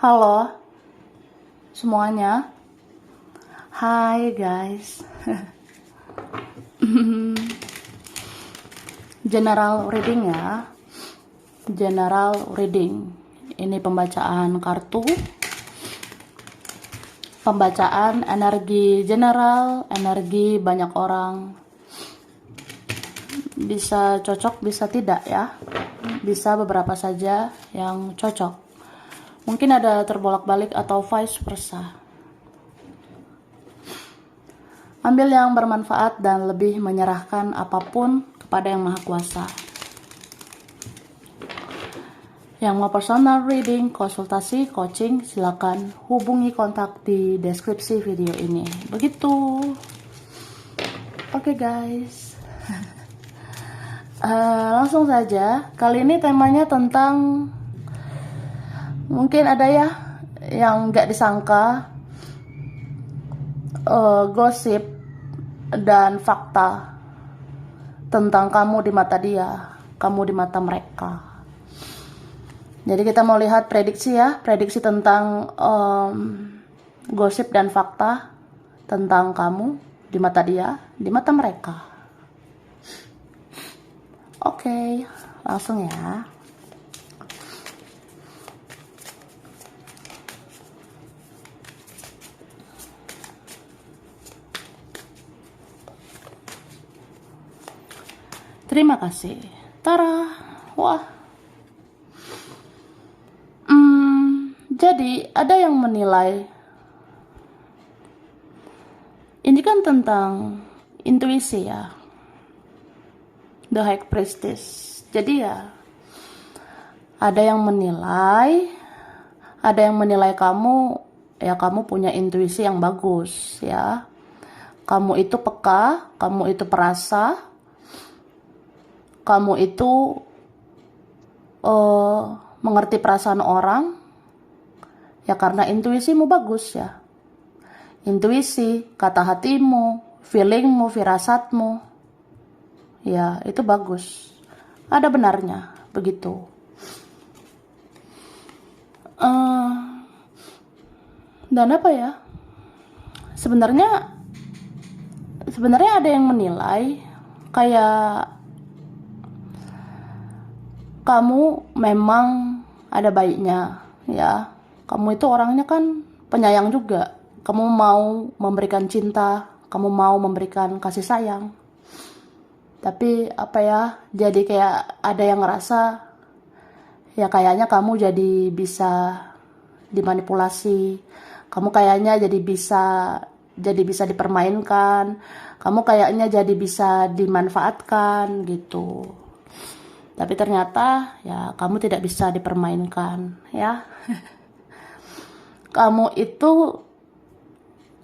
Halo semuanya. Hai guys. General reading ya. General reading. Ini pembacaan kartu. Pembacaan energi general, energi banyak orang. Bisa cocok, bisa tidak ya. Bisa beberapa saja yang cocok. Mungkin ada terbolak-balik atau vice versa. Ambil yang bermanfaat dan lebih menyerahkan apapun kepada Yang Maha Kuasa. Yang mau personal reading, konsultasi, coaching, silakan hubungi kontak di deskripsi video ini. Begitu. Oke guys. Langsung saja. Kali ini temanya tentang, mungkin ada ya yang nggak disangka, gosip dan fakta tentang kamu di mata dia, kamu di mata mereka. Jadi kita mau lihat prediksi ya, prediksi tentang gosip dan fakta tentang kamu di mata dia, di mata mereka. Oke, langsung ya. Terima kasih. Tara. Wah. Jadi ada yang menilai ini kan tentang intuisi ya. The High Priestess. Jadi ya ada yang menilai kamu ya, kamu punya intuisi yang bagus ya. Kamu itu peka, kamu itu perasa, kamu itu mengerti perasaan orang ya, karena intuisimu bagus ya. Intuisi, kata hatimu, feelingmu, firasatmu ya, itu bagus. Ada benarnya begitu. Dan apa ya, sebenarnya ada yang menilai kayak kamu memang ada baiknya ya. Kamu itu orangnya kan penyayang juga. Kamu mau memberikan cinta, kamu mau memberikan kasih sayang. Tapi apa ya, jadi kayak ada yang ngerasa ya kayaknya kamu jadi bisa dimanipulasi. Kamu kayaknya jadi bisa dipermainkan. Kamu kayaknya jadi bisa dimanfaatkan gitu. Tapi ternyata ya kamu tidak bisa dipermainkan ya. Kamu itu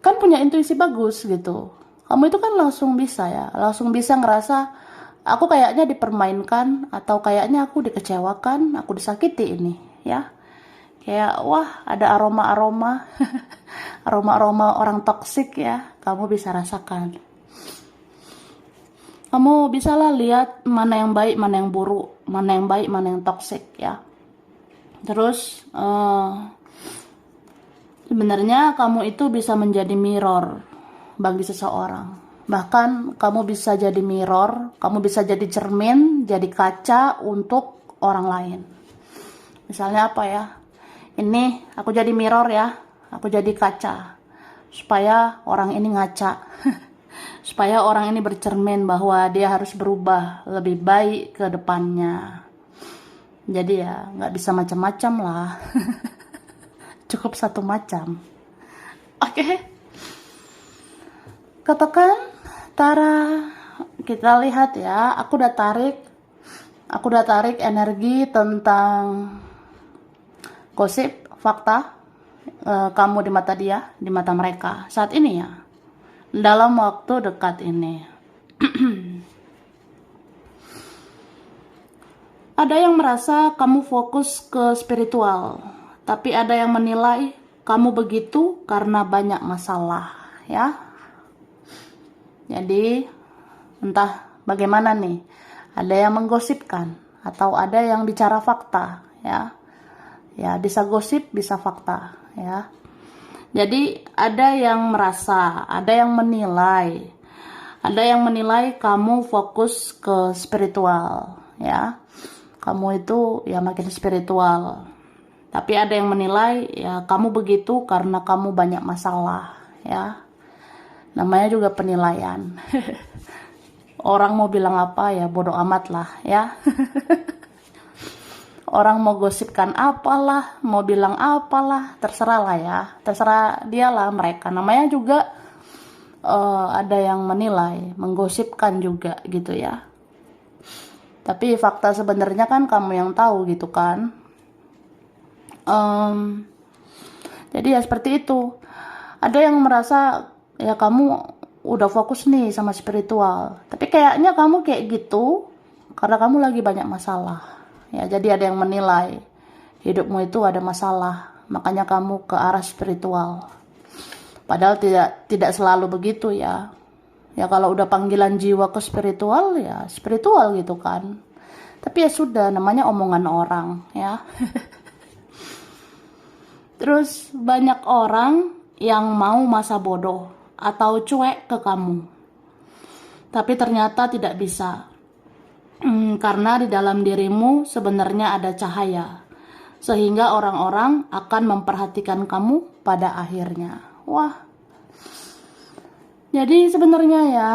kan punya intuisi bagus gitu. Kamu itu kan langsung bisa ya, langsung bisa ngerasa aku kayaknya dipermainkan, atau kayaknya aku dikecewakan, aku disakiti ini ya. Kayak wah, ada aroma-aroma aroma-aroma orang toksik ya, kamu bisa rasakan. Kamu bisalah lihat mana yang baik, mana yang buruk, mana yang baik, mana yang toksik ya. Terus sebenarnya kamu itu bisa menjadi mirror bagi seseorang. Bahkan kamu bisa jadi mirror, kamu bisa jadi cermin, jadi kaca untuk orang lain. Misalnya apa ya? Ini aku jadi mirror ya, aku jadi kaca supaya orang ini ngaca. Supaya orang ini bercermin bahwa dia harus berubah lebih baik ke depannya. Jadi ya nggak bisa macam-macam lah. Cukup satu macam. Oke. Katakan Tara, kita lihat ya. Aku udah tarik energi tentang gosip, fakta, kamu di mata dia, di mata mereka saat ini ya. Dalam waktu dekat ini. Ada yang merasa kamu fokus ke spiritual, tapi ada yang menilai kamu begitu karena banyak masalah ya. Jadi entah bagaimana nih, ada yang menggosipkan atau ada yang bicara fakta ya. Ya, bisa gosip, bisa fakta, ya. Jadi ada yang merasa, ada yang menilai. Ada yang menilai kamu fokus ke spiritual, ya. Kamu itu ya makin spiritual. Tapi ada yang menilai ya kamu begitu karena kamu banyak masalah, ya. Namanya juga penilaian. Orang mau bilang apa ya bodoh amat lah, ya. Orang mau gosipkan apalah, mau bilang apalah, terserah lah ya. Terserah dialah mereka. Namanya juga ada yang menilai, menggosipkan juga gitu ya. Tapi fakta sebenarnya kan kamu yang tahu gitu kan. Jadi ya seperti itu. Ada yang merasa ya kamu udah fokus nih sama spiritual. Tapi kayaknya kamu kayak gitu karena kamu lagi banyak masalah. Ya, jadi ada yang menilai hidupmu itu ada masalah, makanya kamu ke arah spiritual. Padahal tidak selalu begitu ya. Ya kalau udah panggilan jiwa ke spiritual ya spiritual gitu kan. Tapi ya sudah, namanya omongan orang ya. Terus banyak orang yang mau masa bodoh atau cuek ke kamu. Tapi ternyata tidak bisa. Karena di dalam dirimu sebenarnya ada cahaya, sehingga orang-orang akan memperhatikan kamu pada akhirnya. Wah, jadi sebenarnya ya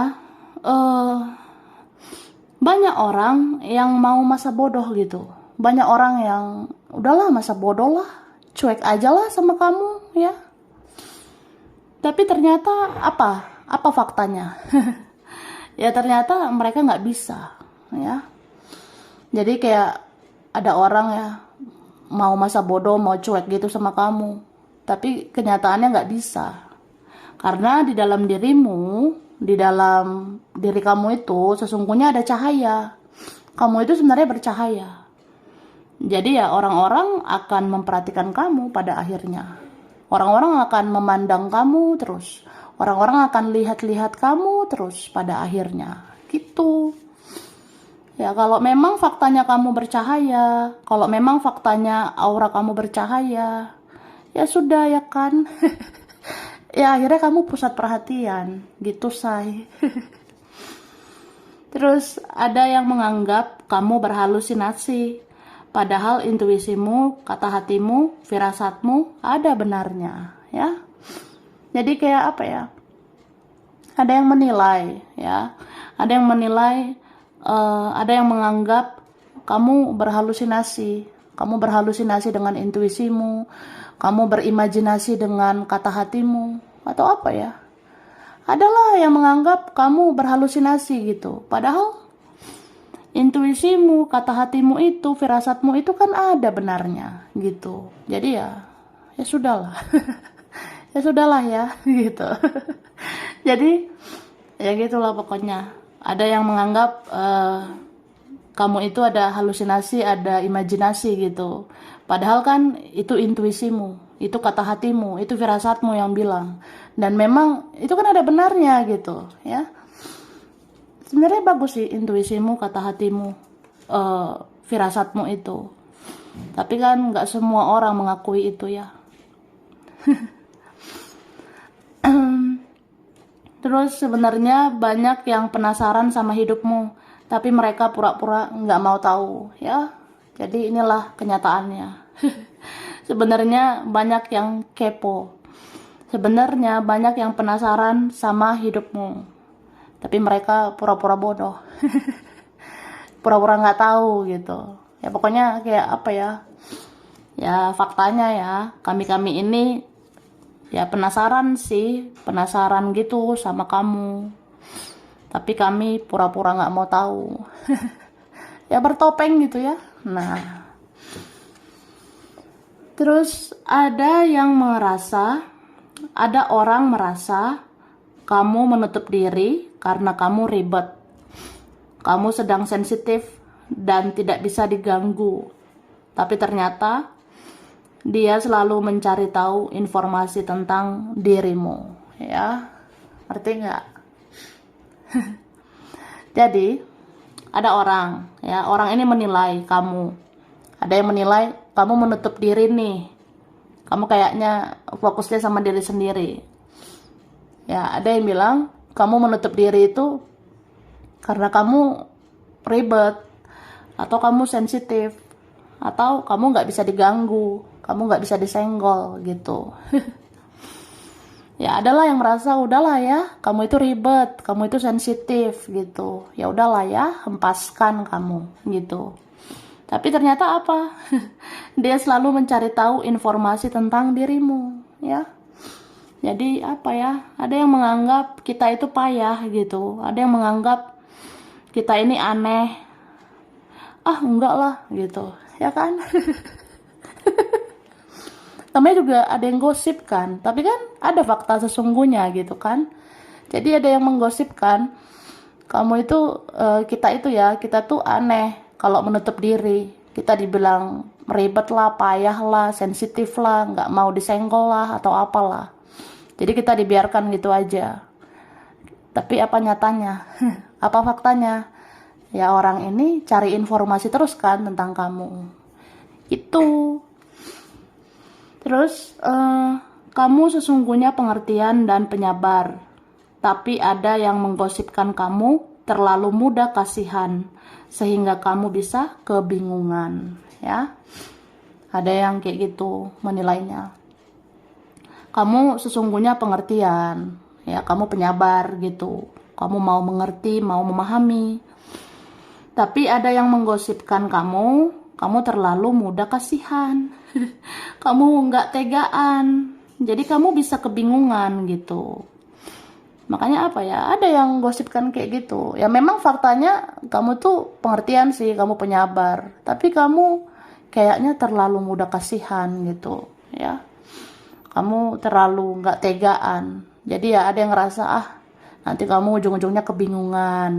banyak orang yang mau masa bodoh gitu. Banyak orang yang udahlah masa bodoh lah, cuek aja lah sama kamu ya. Tapi ternyata apa faktanya? Ya ternyata mereka nggak bisa ya. Jadi kayak ada orang ya mau masa bodoh, mau cuek gitu sama kamu, tapi kenyataannya nggak bisa. Karena di dalam dirimu, di dalam diri kamu itu sesungguhnya ada cahaya. Kamu itu sebenarnya bercahaya. Jadi ya orang-orang akan memperhatikan kamu pada akhirnya. Orang-orang akan memandang kamu terus. Orang-orang akan lihat-lihat kamu terus pada akhirnya. Gitu. Ya, kalau memang faktanya kamu bercahaya, kalau memang faktanya aura kamu bercahaya, ya sudah ya kan. Ya akhirnya kamu pusat perhatian, gitu say. Terus ada yang menganggap kamu berhalusinasi, padahal intuisimu, kata hatimu, firasatmu ada benarnya, ya. Jadi kayak apa ya? Ada yang menilai, ya. Ada yang menilai, ada yang menganggap kamu berhalusinasi. Kamu berhalusinasi dengan intuisimu, kamu berimajinasi dengan kata hatimu, atau apa ya? Adalah yang menganggap kamu berhalusinasi gitu. Padahal intuisimu, kata hatimu itu, firasatmu itu kan ada benarnya gitu. Jadi ya sudahlah. Ya sudahlah ya gitu. Jadi ya gitulah pokoknya. Ada yang menganggap kamu itu ada halusinasi, ada imajinasi gitu. Padahal kan itu intuisimu, itu kata hatimu, itu firasatmu yang bilang. Dan memang itu kan ada benarnya gitu, ya. Sebenarnya bagus sih intuisimu, kata hatimu, firasatmu itu. Tapi kan nggak semua orang mengakui itu ya. Terus sebenarnya banyak yang penasaran sama hidupmu, tapi mereka pura-pura nggak mau tahu, ya. Jadi inilah kenyataannya. Sebenarnya banyak yang kepo. Sebenarnya banyak yang penasaran sama hidupmu, tapi mereka pura-pura bodoh. Pura-pura nggak tahu gitu. Ya pokoknya kayak apa ya? Ya faktanya ya, kami-kami ini ya penasaran sih, penasaran gitu sama kamu. Tapi kami pura-pura nggak mau tahu. Ya bertopeng gitu ya. Nah, terus ada orang merasa kamu menutup diri karena kamu ribet. Kamu sedang sensitif dan tidak bisa diganggu. Tapi ternyata dia selalu mencari tahu informasi tentang dirimu, ya. Ngerti nggak? Jadi ada orang, ya, orang ini menilai kamu. Ada yang menilai kamu menutup diri nih. Kamu kayaknya fokusnya sama diri sendiri. Ya, ada yang bilang kamu menutup diri itu karena kamu ribet, atau kamu sensitif, atau kamu nggak bisa diganggu, kamu nggak bisa disenggol gitu. Ya, adalah yang merasa udahlah ya, kamu itu ribet, kamu itu sensitif gitu. Ya udahlah ya, hempaskan kamu gitu. Tapi ternyata apa? Dia selalu mencari tahu informasi tentang dirimu, ya. Jadi apa ya? Ada yang menganggap kita itu payah gitu. Ada yang menganggap kita ini aneh. Ah, enggak lah gitu. Ya kan? Namanya juga ada yang gosip kan. Tapi kan ada fakta sesungguhnya gitu kan. Jadi ada yang menggosipkan kamu itu kita itu ya, kita tuh aneh kalau menutup diri. Kita dibilang ribet lah, payah lah, sensitif lah, nggak mau disenggol lah atau apalah. Jadi kita dibiarkan gitu aja. Tapi apa nyatanya? Apa faktanya? Ya orang ini cari informasi terus kan tentang kamu. Itu. Terus kamu sesungguhnya pengertian dan penyabar. Tapi ada yang menggosipkan kamu terlalu mudah kasihan sehingga kamu bisa kebingungan, ya. Ada yang kayak gitu menilainya. Kamu sesungguhnya pengertian, ya, kamu penyabar gitu. Kamu mau mengerti, mau memahami. Tapi ada yang menggosipkan kamu terlalu mudah kasihan. Kamu nggak tegaan. Jadi kamu bisa kebingungan gitu. Makanya apa ya, ada yang gosipkan kayak gitu. Ya memang faktanya kamu tuh pengertian sih, kamu penyabar. Tapi kamu kayaknya terlalu mudah kasihan gitu, ya. Kamu terlalu nggak tegaan. Jadi ya ada yang ngerasa, nanti kamu ujung-ujungnya kebingungan.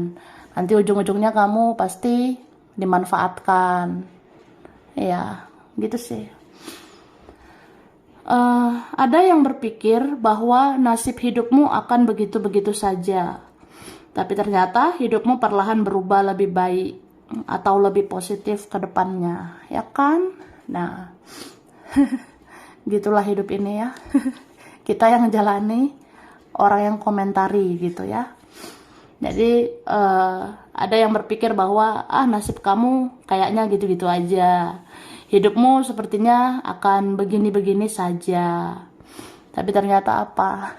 Nanti ujung-ujungnya kamu pasti dimanfaatkan. Ya, gitu sih. Ada yang berpikir bahwa nasib hidupmu akan begitu-begitu saja. Tapi ternyata hidupmu perlahan berubah lebih baik atau lebih positif ke depannya, ya kan? Nah, gitulah hidup ini ya. Kita yang jalani, orang yang komentari gitu ya. Jadi ada yang berpikir bahwa nasib kamu kayaknya gitu-gitu aja. Hidupmu sepertinya akan begini-begini saja. Tapi ternyata apa?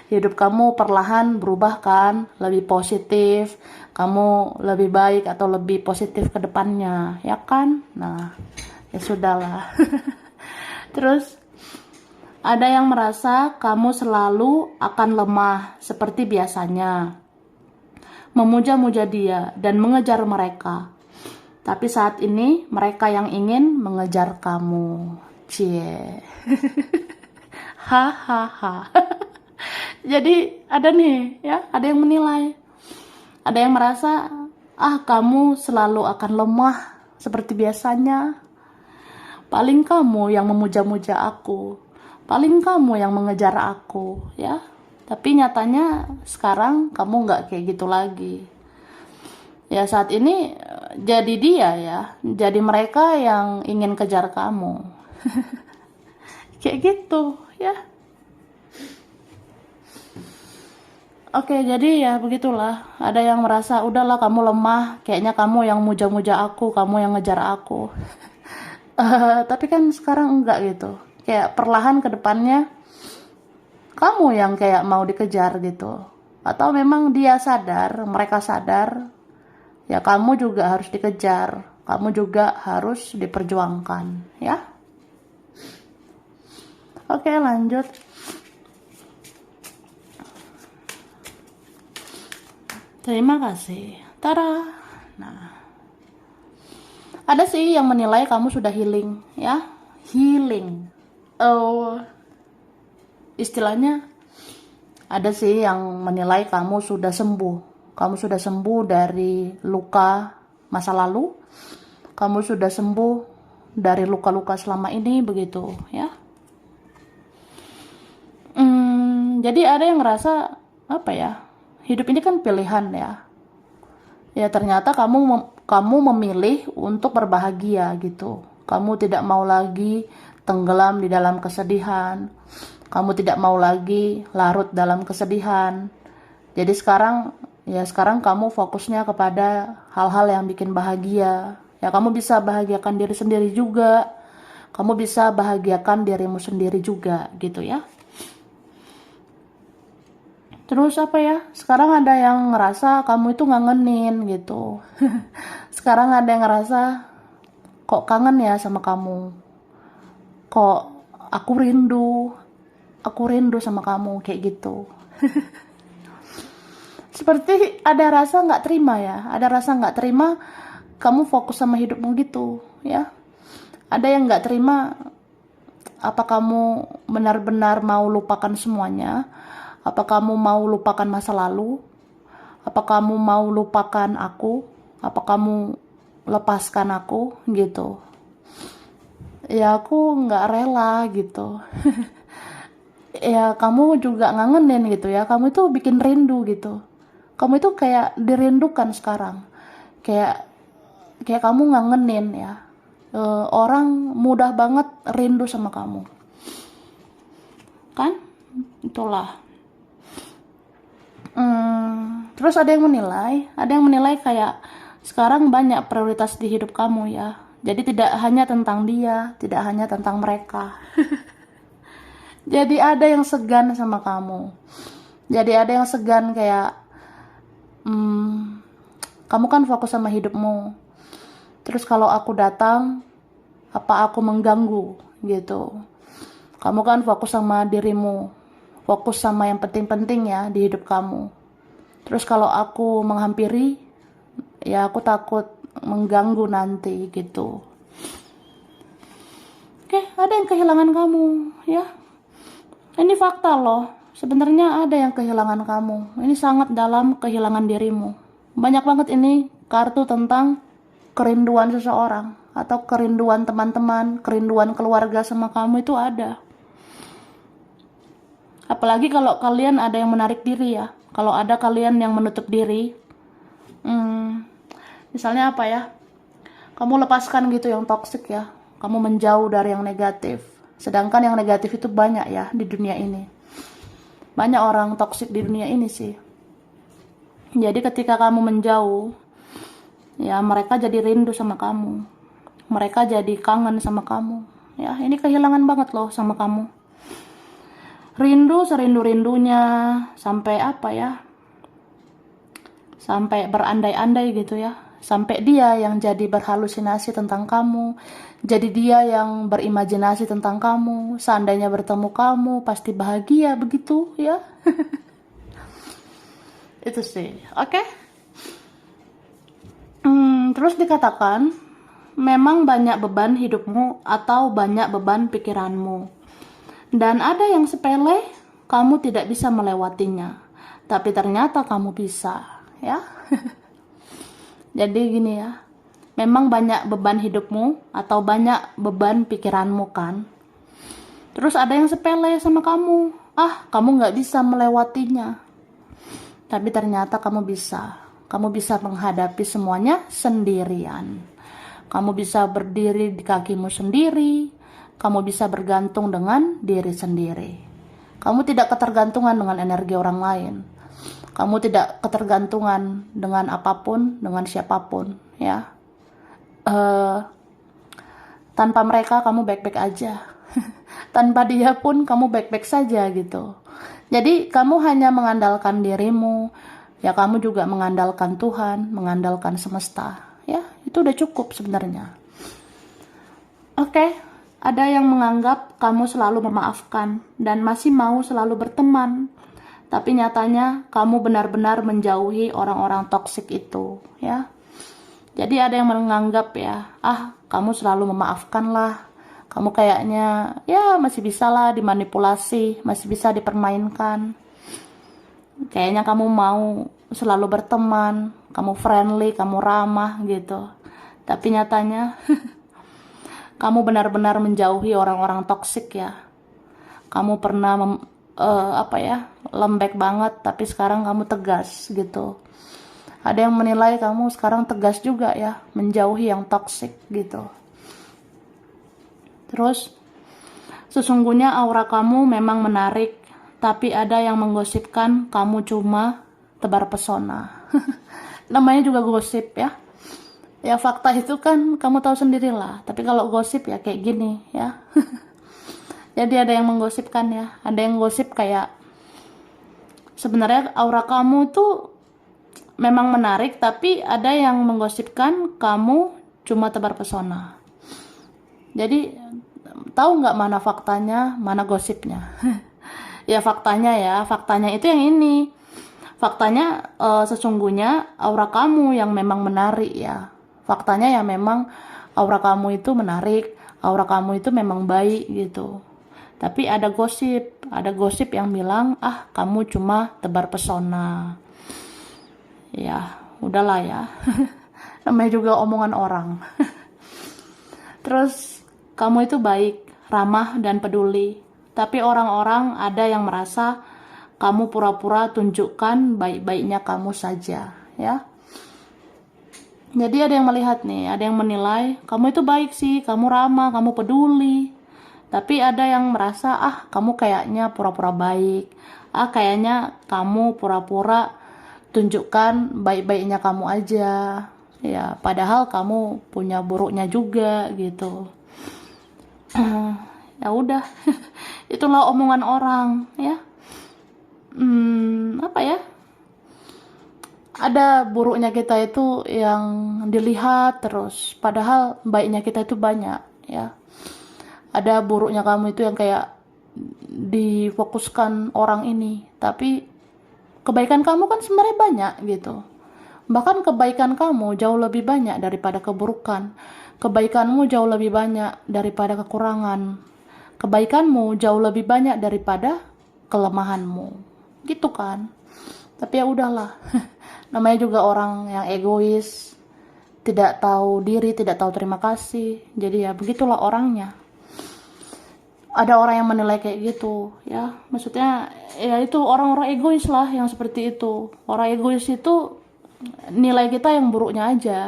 Hidup kamu perlahan berubah kan, lebih positif. Kamu lebih baik atau lebih positif ke depannya, ya kan? Nah, ya sudahlah. Terus ada yang merasa kamu selalu akan lemah seperti biasanya, memuja-muja dia dan mengejar mereka. Tapi saat ini mereka yang ingin mengejar kamu. Cie. Hahaha. Jadi ada nih ya, ada yang menilai. Ada yang merasa, kamu selalu akan lemah seperti biasanya. Paling kamu yang memuja-muja aku. Paling kamu yang mengejar aku, ya. Tapi nyatanya sekarang kamu nggak kayak gitu lagi. Ya saat ini jadi dia ya, jadi mereka yang ingin kejar kamu. Kayak gitu ya. Oke, jadi ya begitulah. Ada yang merasa udahlah kamu lemah, kayaknya kamu yang muja-muja aku, kamu yang ngejar aku. Tapi kan sekarang enggak gitu. Kayak perlahan ke depannya kamu yang kayak mau dikejar gitu. Atau memang dia sadar, mereka sadar, ya kamu juga harus dikejar, kamu juga harus diperjuangkan, ya. Oke, lanjut. Terima kasih. Tara. Nah, ada sih yang menilai kamu sudah healing, ya. Healing. Istilahnya ada sih yang menilai kamu sudah sembuh. Kamu sudah sembuh dari luka masa lalu. Kamu sudah sembuh dari luka-luka selama ini, begitu ya. Jadi ada yang ngerasa apa ya? Hidup ini kan pilihan ya. Ya ternyata kamu memilih untuk berbahagia gitu. Kamu tidak mau lagi tenggelam di dalam kesedihan. Kamu tidak mau lagi larut dalam kesedihan. Jadi sekarang kamu fokusnya kepada hal-hal yang bikin bahagia. Ya, kamu bisa bahagiakan diri sendiri juga. Kamu bisa bahagiakan dirimu sendiri juga, gitu ya. Terus apa ya? Sekarang ada yang ngerasa kamu itu ngangenin gitu. Sekarang ada yang ngerasa kok kangen ya sama kamu. Kok aku rindu sama kamu kayak gitu. Seperti ada rasa nggak terima ya. Ada rasa nggak terima kamu fokus sama hidupmu gitu ya. Ada yang nggak terima apa kamu benar-benar mau lupakan semuanya. Apa kamu mau lupakan masa lalu? Apa kamu mau lupakan aku? Apa kamu lepaskan aku? Gitu. Ya aku nggak rela gitu. Ya kamu juga ngangenin gitu ya. Kamu itu bikin rindu gitu. Kamu itu kayak dirindukan sekarang. Kayak kamu ngangenin ya. Orang mudah banget rindu sama kamu. Kan? Itulah. Terus ada yang menilai kayak sekarang banyak prioritas di hidup kamu ya. Jadi tidak hanya tentang dia, tidak hanya tentang mereka. Jadi ada yang segan sama kamu. Jadi ada yang segan kayak, kamu kan fokus sama hidupmu. Terus kalau aku datang, apa aku mengganggu gitu. Kamu kan fokus sama dirimu. Fokus sama yang penting-penting ya di hidup kamu. Terus kalau aku menghampiri, ya aku takut mengganggu nanti gitu. Oke, ada yang kehilangan kamu ya. Ini fakta loh. Sebenarnya ada yang kehilangan kamu. Ini sangat dalam kehilangan dirimu. Banyak banget ini kartu tentang kerinduan seseorang atau kerinduan teman-teman, kerinduan keluarga sama kamu itu ada. Apalagi kalau kalian ada yang menarik diri ya. Kalau ada kalian yang menutup diri. Misalnya apa ya? Kamu lepaskan gitu yang toksik ya. Kamu menjauh dari yang negatif. Sedangkan yang negatif itu banyak ya di dunia ini. Banyak orang toksik di dunia ini sih. Jadi ketika kamu menjauh, ya mereka jadi rindu sama kamu. Mereka jadi kangen sama kamu. Ya, ini kehilangan banget loh sama kamu. Rindu serindu-rindunya sampai apa ya? Sampai berandai-andai gitu ya. Sampai dia yang jadi berhalusinasi tentang kamu. Jadi dia yang berimajinasi tentang kamu. Seandainya bertemu kamu pasti bahagia begitu ya. Itu sih. Oke. Terus dikatakan memang banyak beban hidupmu atau banyak beban pikiranmu. Dan ada yang sepele, kamu tidak bisa melewatinya. Tapi ternyata kamu bisa, ya. Jadi gini ya, memang banyak beban hidupmu atau banyak beban pikiranmu kan. Terus ada yang sepele sama kamu, kamu nggak bisa melewatinya. Tapi ternyata kamu bisa. Kamu bisa menghadapi semuanya sendirian. Kamu bisa berdiri di kakimu sendiri. Kamu bisa bergantung dengan diri sendiri. Kamu tidak ketergantungan dengan energi orang lain. Kamu tidak ketergantungan dengan apapun, dengan siapapun, ya. Tanpa mereka kamu baik-baik aja. Tanpa dia pun kamu baik-baik saja gitu. Jadi kamu hanya mengandalkan dirimu, ya kamu juga mengandalkan Tuhan, mengandalkan semesta, ya. Itu udah cukup sebenarnya. Oke. Ada yang menganggap kamu selalu memaafkan dan masih mau selalu berteman. Tapi nyatanya kamu benar-benar menjauhi orang-orang toksik itu, ya. Jadi ada yang menganggap ya, kamu selalu memaafkan lah. Kamu kayaknya ya masih bisa lah dimanipulasi, masih bisa dipermainkan. Kayaknya kamu mau selalu berteman, kamu friendly, kamu ramah gitu. Tapi nyatanya kamu benar-benar menjauhi orang-orang toksik ya. Kamu pernah lembek banget, tapi sekarang kamu tegas gitu. Ada yang menilai kamu sekarang tegas juga ya, menjauhi yang toksik gitu. Terus, sesungguhnya aura kamu memang menarik, tapi ada yang menggosipkan kamu cuma tebar pesona. Namanya juga gosip ya. Ya fakta itu kan kamu tahu sendirilah. Tapi kalau gosip ya kayak gini ya. Jadi ada yang menggosipkan ya. Ada yang gosip kayak sebenarnya aura kamu tuh memang menarik, tapi ada yang menggosipkan kamu cuma tebar pesona. Jadi tahu nggak mana faktanya, mana gosipnya? Ya faktanya itu yang ini. Faktanya sesungguhnya aura kamu yang memang menarik ya. Faktanya ya memang aura kamu itu menarik, aura kamu itu memang baik gitu. Tapi ada gosip yang bilang, ah kamu cuma tebar pesona. Ya, udahlah ya. Namanya juga omongan orang. Terus, kamu itu baik, ramah, dan peduli. Tapi orang-orang ada yang merasa kamu pura-pura tunjukkan baik-baiknya kamu saja, ya. Jadi ada yang melihat nih, ada yang menilai, kamu itu baik sih, kamu ramah, kamu peduli. Tapi ada yang merasa, ah kamu kayaknya pura-pura baik. Ah kayaknya kamu pura-pura tunjukkan baik-baiknya kamu aja. Ya, padahal kamu punya buruknya juga gitu. Ya udah, itulah omongan orang ya. Apa ya? Ada buruknya kita itu yang dilihat terus, padahal baiknya kita itu banyak ya. Ada buruknya kamu itu yang kayak difokuskan orang ini, tapi kebaikan kamu kan sebenarnya banyak gitu. Bahkan kebaikan kamu jauh lebih banyak daripada keburukan. Kebaikanmu jauh lebih banyak daripada kekurangan. Kebaikanmu jauh lebih banyak daripada kelemahanmu. Gitu kan. Tapi ya udahlah. Namanya juga orang yang egois, tidak tahu diri, tidak tahu terima kasih. Jadi ya begitulah orangnya. Ada orang yang menilai kayak gitu ya, maksudnya ya itu orang-orang egois lah yang seperti itu. Orang egois itu nilai kita yang buruknya aja.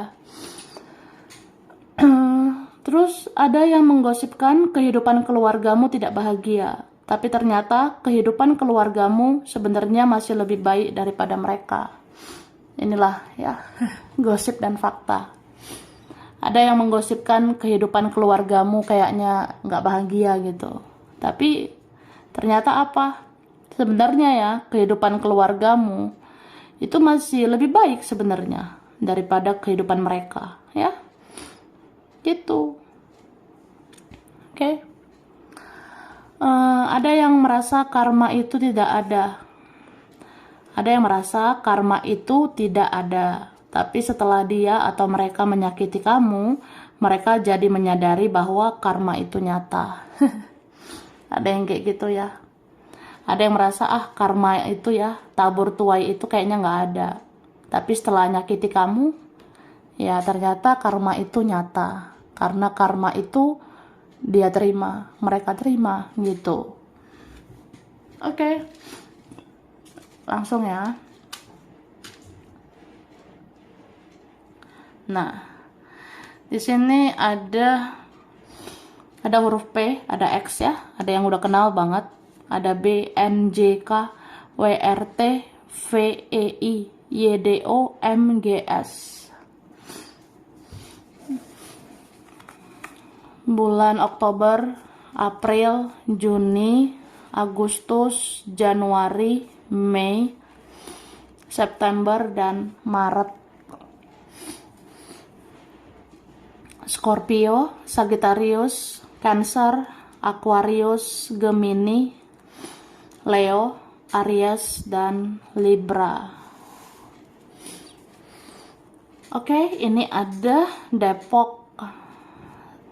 Terus ada yang menggosipkan kehidupan keluargamu tidak bahagia, tapi ternyata kehidupan keluargamu sebenarnya masih lebih baik daripada mereka. Inilah ya gosip dan fakta. Ada yang menggosipkan kehidupan keluargamu kayaknya nggak bahagia gitu. Tapi ternyata apa? Sebenarnya ya kehidupan keluargamu itu masih lebih baik sebenarnya daripada kehidupan mereka ya. Gitu. Oke. Ada yang merasa karma itu tidak ada. Ada yang merasa karma itu tidak ada. Tapi setelah dia atau mereka menyakiti kamu, mereka jadi menyadari bahwa karma itu nyata. Ada yang kayak gitu ya. Ada yang merasa, ah karma itu ya, tabur tuai itu kayaknya nggak ada. Tapi setelah nyakiti kamu, ya ternyata karma itu nyata. Karena karma itu dia terima, mereka terima gitu. Oke. Langsung ya. Nah, di sini ada huruf P, ada X ya, ada yang udah kenal banget, ada B, N, J, K, W, R, T, V, E, I, Y, D, O, M, G, S. Bulan Oktober, April, Juni, Agustus, Januari, Mei, September, dan Maret. Scorpio, Sagittarius, Cancer, Aquarius, Gemini, Leo, Aries, dan Libra. Oke, ini ada Depok,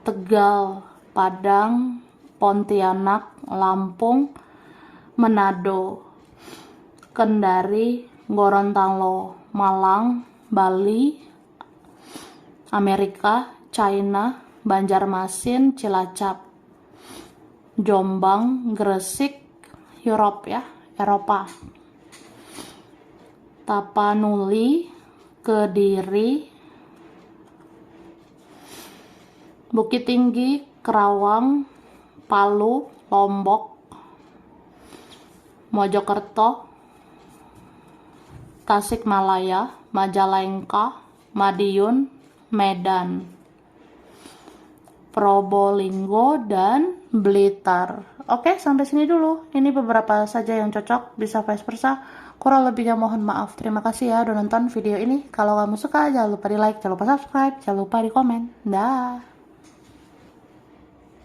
Tegal, Padang, Pontianak, Lampung, Manado, Kendari, Gorontalo, Malang, Bali, Amerika, China, Banjarmasin, Cilacap, Jombang, Gresik, Eropa, Tapanuli, Kediri, Bukit Tinggi, Kerawang, Palu, Lombok, Mojokerto, Tasikmalaya, Majalengka, Madiun, Medan, Probolinggo, dan Blitar. Oke, sampai sini dulu. Ini beberapa saja yang cocok, bisa vice versa. Kurang lebihnya mohon maaf. Terima kasih ya udah nonton video ini. Kalau kamu suka, jangan lupa di like, jangan lupa subscribe, jangan lupa di komen. Dah.